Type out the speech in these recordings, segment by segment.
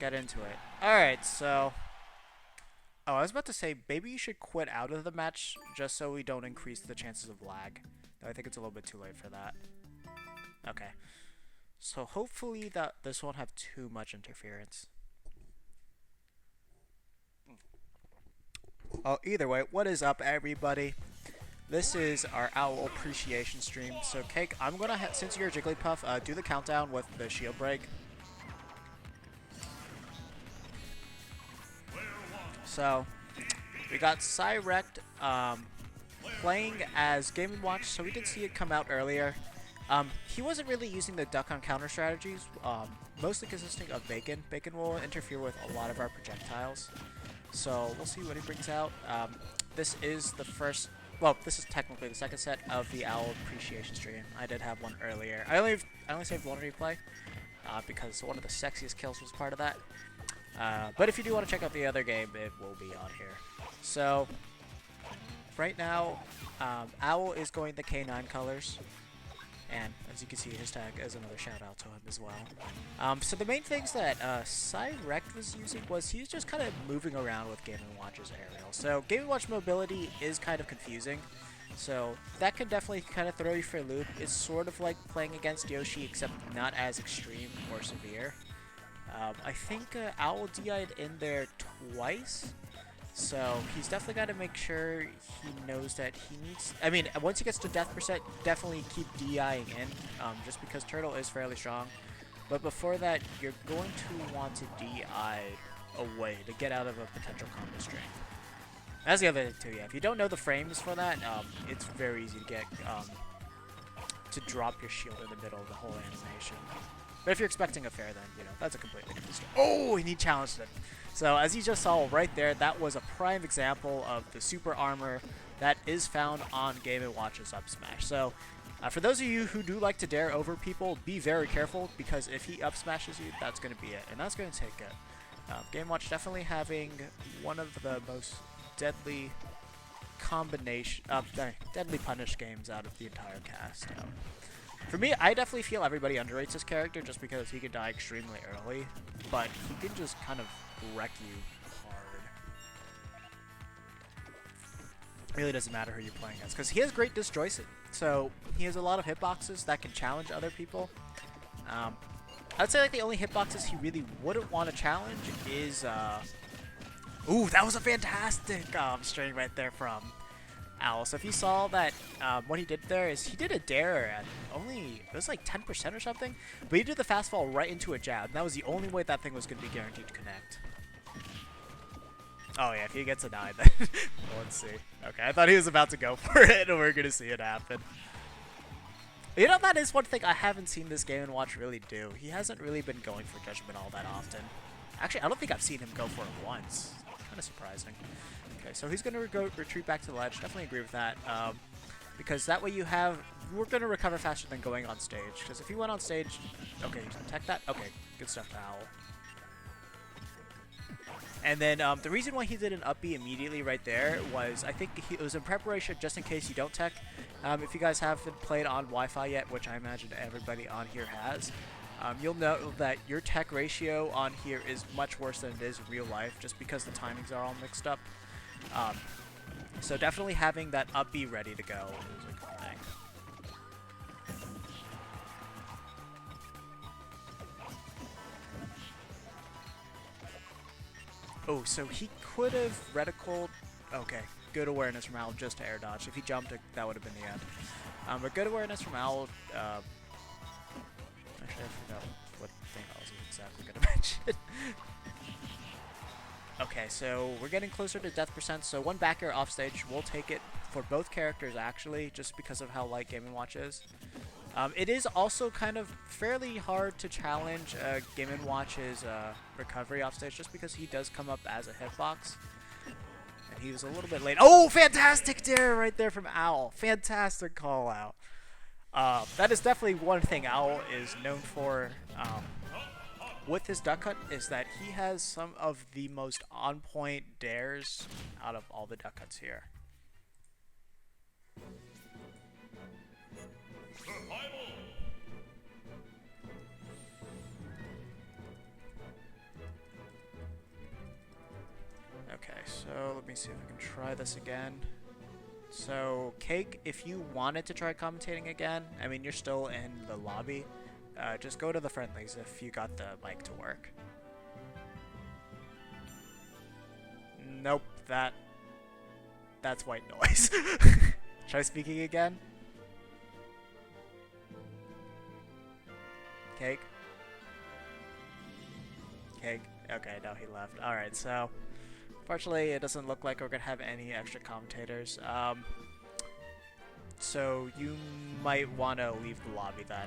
get into it. Alright, so... Oh, I was about to say, maybe you should quit out of the match just so we don't increase the chances of lag. Though I think it's a little bit too late for that. Okay. So hopefully that this won't have too much interference. Oh, either way, what is up, everybody? This is our Owl Appreciation stream. So, Cake, I'm gonna, since you're Jigglypuff, do the countdown with the shield break. So, we got Cyrekt playing as Game & Watch, so we did see it come out earlier. He wasn't really using the duck on counter strategies, mostly consisting of Bacon. Bacon will interfere with a lot of our projectiles. So we'll see what he brings out. This is the first, well, this is technically the second set of the Owl Appreciation stream. I did have one earlier. I only saved one replay because one of the sexiest kills was part of that. But if you do want to check out the other game, it will be on here. So right now, Owl is going the K9 colors. And as you can see, his tag is another shout out to him as well. So the main things that Cyrekt was using was he was just kind of moving around with Game & Watch's aerial. So Game & Watch mobility is kind of confusing. So that can definitely kind of throw you for a loop. It's sort of like playing against Yoshi, except not as extreme or severe. I think Owl DI'd in there twice. So he's definitely got to make sure he knows that he needs... I mean, once he gets to death percent, definitely keep DIing in, just because Turtle is fairly strong. But before that, you're going to want to DI away to get out of a potential combo string. That's the other thing too, yeah. If you don't know the frames for that, it's very easy to get to drop your shield in the middle of the whole animation. But if you're expecting a fair, then, you know, that's a completely different story. Oh, and he challenged it. So, as you just saw right there, that was a prime example of the super armor that is found on Game & Watch's up smash. So, for those of you who do like to dare over people, be very careful, because if he up smashes you, that's going to be it. And that's going to take it. Game & Watch definitely having one of the most deadly combination, deadly punish games out of the entire cast. For me, I definitely feel everybody underrates this character just because he can die extremely early, but he can just kind of wreck you hard. Really doesn't matter who you're playing as, because he has great disjointed. So he has a lot of hitboxes that can challenge other people. I'd say like the only hitboxes he really wouldn't want to challenge is ooh, that was a fantastic string right there from Owl. So if you saw that, what he did there is he did a dare at only, it was like 10% or something, but he did the fast fall right into a jab, and that was the only way that thing was going to be guaranteed to connect. Oh yeah, if he gets a 9, then let's see. Okay, I thought he was about to go for it, and we're going to see it happen. You know, that is one thing I haven't seen this Game & Watch really do. He hasn't really been going for Judgment all that often. Actually, I don't think I've seen him go for it once. Kind of surprising. Okay, so he's going to retreat back to the ledge. Definitely agree with that. Because that way we're going to recover faster than going on stage. Because if he went on stage... Okay, tech that? Okay, good stuff to Owl. And then the reason why he did an up B immediately right there was, I think it was in preparation just in case you don't tech. If you guys haven't played on Wi-Fi yet, which I imagine everybody on here has, you'll know that your tech ratio on here is much worse than it is in real life, just because the timings are all mixed up. So definitely having that up B ready to go is a good thing. Oh, so he could have reticled. Okay, good awareness from Owl just to air dodge. If he jumped, that would have been the end. But good awareness from Owl. Actually, I forgot what thing I was exactly going to mention. Okay, so we're getting closer to death percent, so one back air off stage, we'll take it for both characters actually, just because of how light Game & Watch is. It is also kind of fairly hard to challenge Game & Watch's recovery off stage, just because he does come up as a hitbox. And he was a little bit late. Oh, fantastic dare right there from Owl. Fantastic call out. That is definitely one thing Owl is known for. With his duck cut is that he has some of the most on-point dares out of all the duck cuts here. me see if I can try this again. So, Cake, if you wanted to try commentating again, I mean, you're still in the lobby. Just go to the friendlies if you got the mic to work. Nope, that's white noise. Try speaking again. Cake? Cake? Okay, no, he left. Alright, so fortunately it doesn't look like we're gonna have any extra commentators. So you might want to leave the lobby then.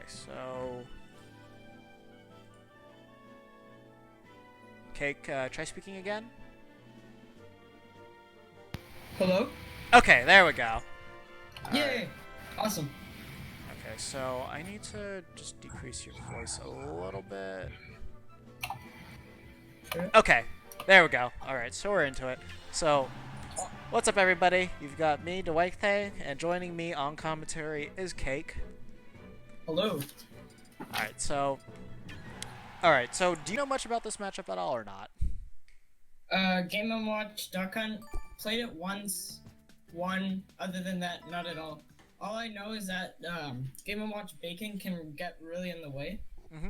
So, Cake, try speaking again. Hello? Okay, there we go. Yay! Right. Awesome. Okay, so I need to just decrease your voice a little bit. Sure. Okay, there we go. Alright, so we're into it. So, what's up everybody? You've got me, Dwight, and joining me on commentary is Cake. Hello. Alright, so do you know much about this matchup at all or not? Game & Watch Duck Hunt. Played it once. Won. Other than that, not at all. All I know is that Game & Watch Bacon can get really in the way. Mm-hmm.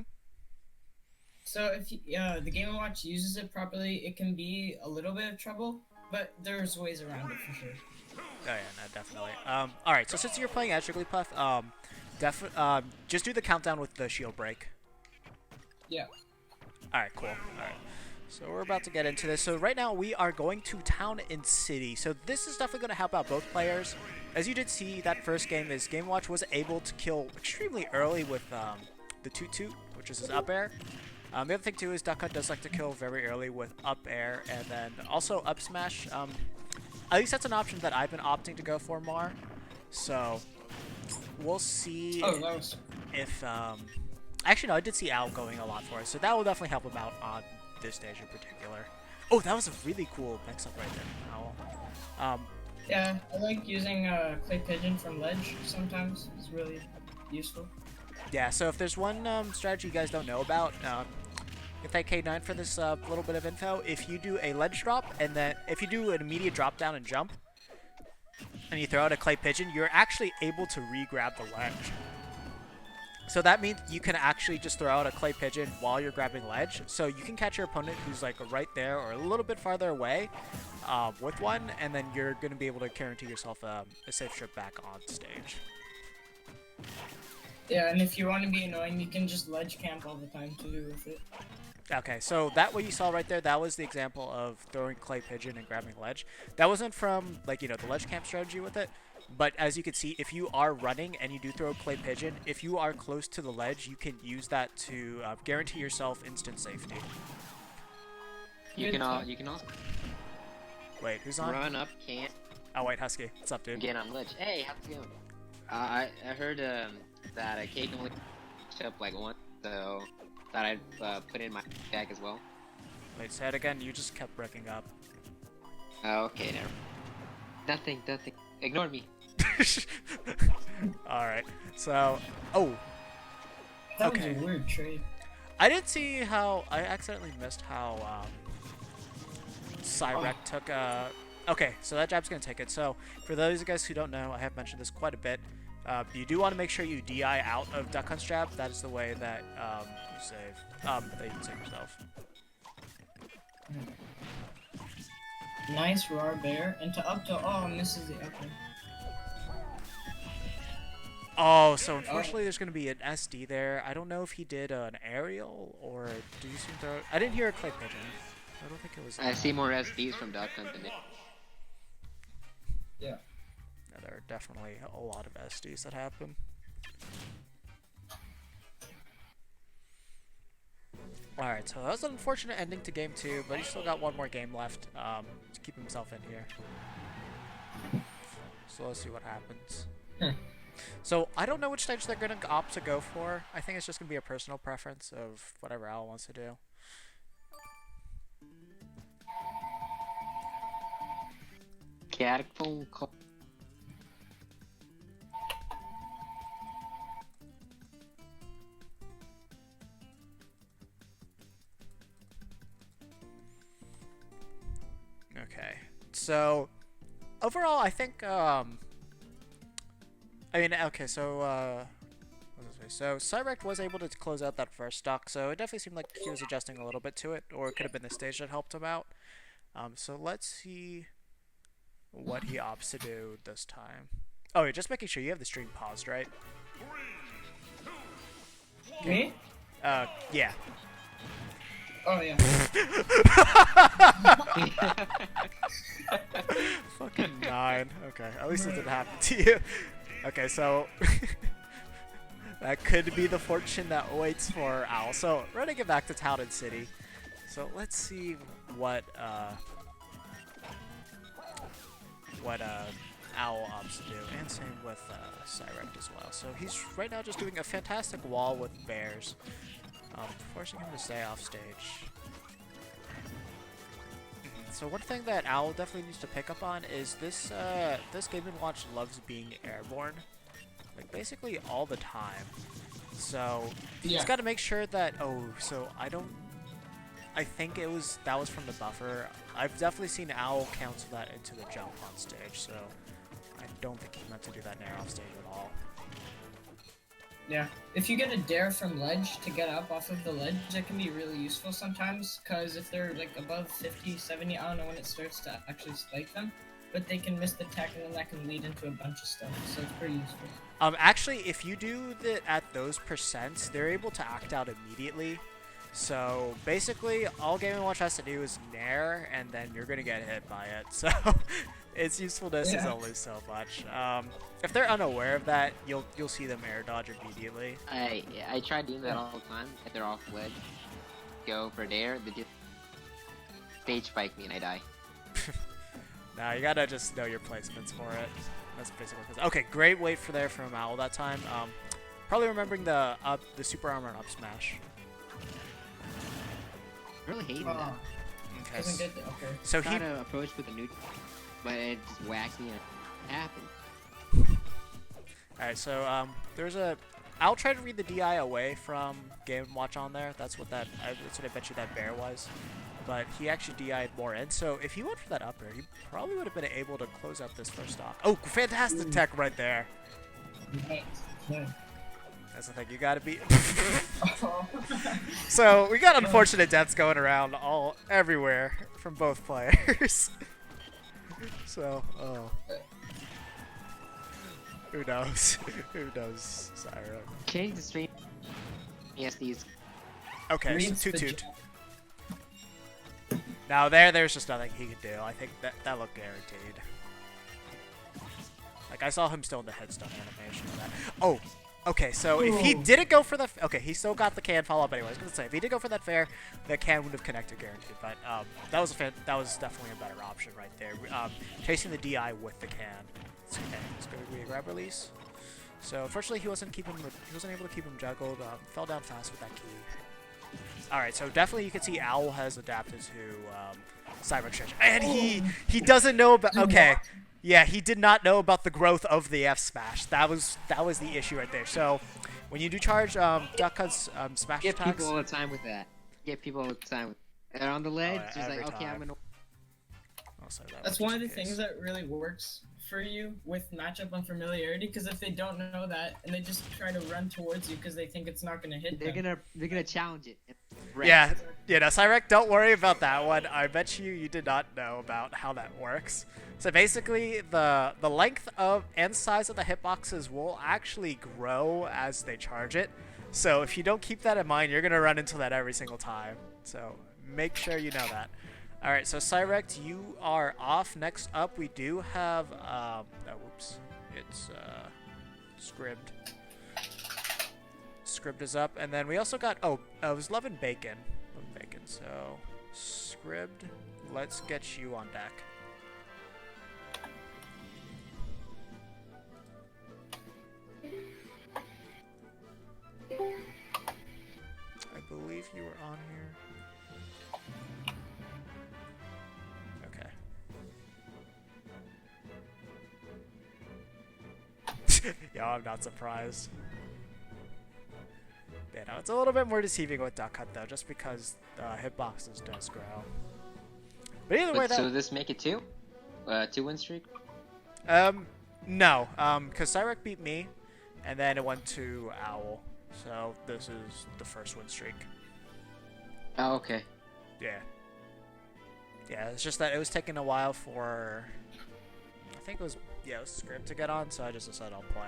So if the Game & Watch uses it properly, it can be a little bit of trouble, but there's ways around it for sure. Oh yeah, no, definitely. Alright, so since you're playing as Jigglypuff, just do the countdown with the shield break. Yeah. Alright, cool. Alright. So we're about to get into this. So right now we are going to Town and City. So this is definitely going to help out both players. As you did see, that first game is Game & Watch was able to kill extremely early with the Toot Toot, which is his up air. The other thing too is Duck Hunt does like to kill very early with up air and then also up smash. At least that's an option that I've been opting to go for more. So we'll see if actually no, I did see Al going a lot for it, so that will definitely help him out on this stage in particular. Oh, that was a really cool mix-up right there, Owl. Yeah, I like using Clay Pigeon from ledge sometimes. It's really useful. Yeah, so if there's one strategy you guys don't know about, get that K9 for this little bit of info. If you do a ledge drop, and then if you do an immediate drop down and jump, and you throw out a Clay Pigeon, you're actually able to re-grab the ledge. So that means you can actually just throw out a Clay Pigeon while you're grabbing ledge. So you can catch your opponent who's like right there or a little bit farther away with one, and then you're going to be able to guarantee yourself a safe trip back on stage. Yeah, and if you want to be annoying, you can just ledge camp all the time to do with it. Okay, so that what you saw right there, that was the example of throwing Clay Pigeon and grabbing ledge. That wasn't from, like, you know, the ledge camp strategy with it. But as you can see, if you are running and you do throw a Clay Pigeon, if you are close to the ledge, you can use that to guarantee yourself instant safety. You can also Wait, who's on? run up, can't Oh, wait, Husky. What's up, dude? get on ledge. Hey, how's it going? I heard that a cake only up like once, so thought I'd put in my bag as well. Wait, say it again. You just kept breaking up. Oh, okay, never. Nothing. Ignore me. Alright, so... Oh! That Okay. was a weird trade. I didn't see how... I accidentally missed how Cyrekt took Okay, so that jab's going to take it. So, for those of you guys who don't know, I have mentioned this quite a bit. You do want to make sure you DI out of Duck Hunt's jab. That is the way that you save. That you can save yourself. Nice raw bear into up to misses the up air. Oh, so unfortunately there's going to be an SD there. I don't know if he did an aerial or did you see him throw it? I didn't hear a Clay Pigeon. I don't think it was. I see more SDs from Duck Hunt than it. Yeah. Yeah, there are definitely a lot of SDs that happen. Alright, so that was an unfortunate ending to game 2, but he's still got one more game left to keep himself in here. So let's see what happens. So I don't know which stage they're gonna opt to go for. I think it's just gonna be a personal preference of whatever Al wants to do. Cyrekt phone call. Okay. So overall, I think I mean, okay, so what was I say? So Cyrekt was able to close out that first stock, so it definitely seemed like he was adjusting a little bit to it, or it could have been the stage that helped him out. So let's see what he opts to do this time. Oh, yeah, just making sure you have the stream paused, right? Me? Yeah. Oh yeah. Fucking 9. Okay, at least it didn't happen to you. Okay, so that could be the fortune that waits for Owl. So running it back to Town and City. So let's see what Owl opts to do, and same with Cyrekt as well. So he's right now just doing a fantastic wall with bears, forcing him to stay off stage. So one thing that Owl definitely needs to pick up on is this this Game & Watch loves being airborne, like basically all the time. So he's got to make sure that I think that was from the buffer. I've definitely seen Owl cancel that into the jump on stage, so I don't think he meant to do that nair off stage at all. Yeah. If you get a dare from ledge to get up off of the ledge, that can be really useful sometimes, because if they're like above 50, 70, I don't know when it starts to actually spike them, but they can miss the tech and then that can lead into a bunch of stuff, so it's pretty useful. Actually, if you do that at those percents, they're able to act out immediately. So basically, all Game & Watch has to do is nair, and then you're gonna get hit by it. So its usefulness is only so much. If they're unaware of that, you'll see them air dodge immediately. I try doing that all the time. If they're off ledge, go for dare, they just stage spike me and I die. Nah, you gotta just know your placements for it. That's basically what it is. Okay, great wait for there from Owl that time. Probably remembering the super armor and up smash. Really hating that. Okay. Doesn't get the, okay. So Try he to approach with a new, but it just whacks me and it happened. Alright, so there's a I'll try to read the DI away from Game & Watch on there. That's what I bet you that bear was. But he actually DI'd more in. So if he went for that up air, he probably would have been able to close out this first stock. Oh, fantastic tech right there. Nice. Nice. That's the thing, you gotta be So we got unfortunate deaths going around everywhere from both players. So who knows? Who knows, Cyrekt? Change the stream. Yes, these. Okay, so toot. Now there's just nothing he could do. I think that looked guaranteed. Like I saw him still in the headstone animation of that. Oh, okay. So if he didn't go for the he still got the can follow up anyway. I was gonna say if he did go for that fair, the can would have connected guaranteed. But that was definitely a better option right there. Chasing the DI with the can. Okay, let's go to grab release. So unfortunately he wasn't able to keep him juggled. Fell down fast with that key. Alright, so definitely you can see Owl has adapted to Cyrekt stretch. And he doesn't know about yeah, he did not know about the growth of the F smash. That was the issue right there. So when you do charge Duck Hunt's smash Get attacks, people all the time with that. Get people all the time with they're on the ledge, yeah, just like every okay, time. I'm gonna That's one of the things that really works for you with matchup unfamiliarity, because if they don't know that and they just try to run towards you because they think it's not gonna hit them. they're gonna challenge it. Yeah, no, Cyrekt, don't worry about that one. I bet you did not know about how that works. So basically, the length of and size of the hitboxes will actually grow as they charge it. So if you don't keep that in mind, you're gonna run into that every single time. So make sure you know that. All right, so Cyrekt, you are off. Next up, we do have whoops, it's Scribbed. Scribbed is up, and then we also got it was Love and Bacon. So Scribbed, let's get you on deck. Yo, I'm not surprised. Yeah, no, it's a little bit more deceiving with Duck Hunt though, just because hitboxes does grow. But either way, But so though. this make it two? 2-win streak? No, because Cyrekt beat me, and then it went to Owl. So this is the first win streak. Oh, okay. Yeah. Yeah, it's just that it was taking a while for, I think it was Script to get on, so I just decided I'll play.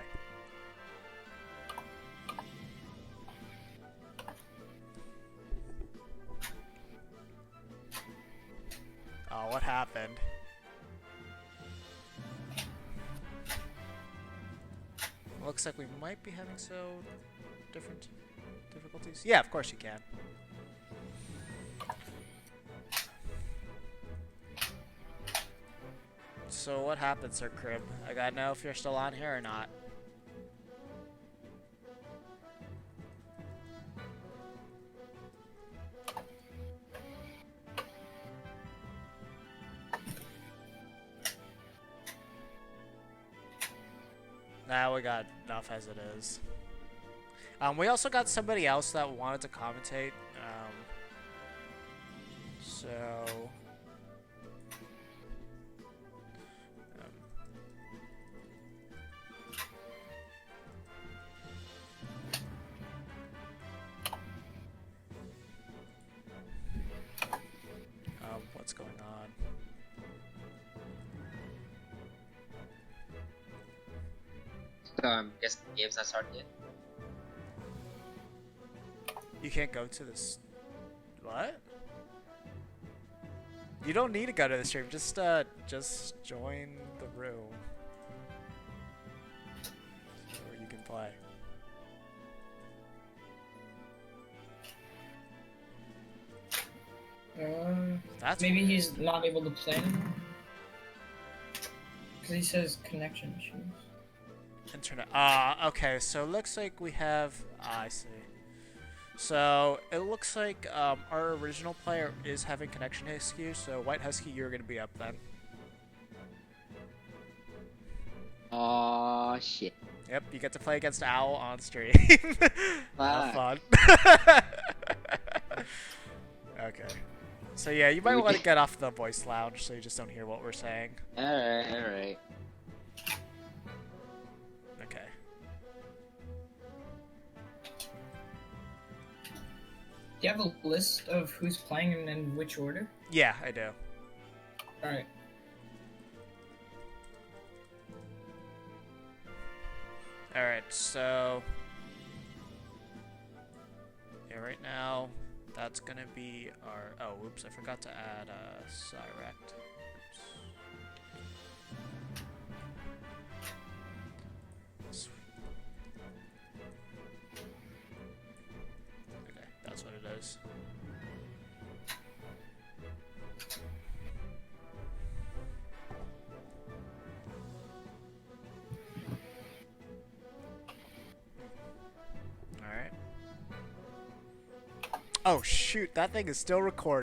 Oh, what happened? Looks like we might be having different difficulties. Yeah, of course you can. So what happened, Sir Crib? I gotta know if you're still on here or not. Nah, we got enough as it is. We also got somebody else that wanted to commentate. So... what's going on? So guess the game's not started yet. You can't go to this. What? You don't need to go to the stream. Just join the room, or you can play. That's maybe weird. he's not able to play anymore. Because he says connection issues. Internet. Okay. So it looks like we have. I see. So it looks like our original player is having connection issues. So White Husky, you're gonna be up then. Oh shit. Yep, you get to play against Owl on stream. Have fun. Okay. So yeah, you might want to get off the voice lounge so you just don't hear what we're saying. Alright. Okay. Do you have a list of who's playing and in which order? Yeah, I do. Alright. Alright, so... Yeah, right now, that's gonna be our... Oh, whoops, I forgot to add Cyrekt. Oops. Okay, that's what it is. Alright. Oh shoot, that thing is still recording.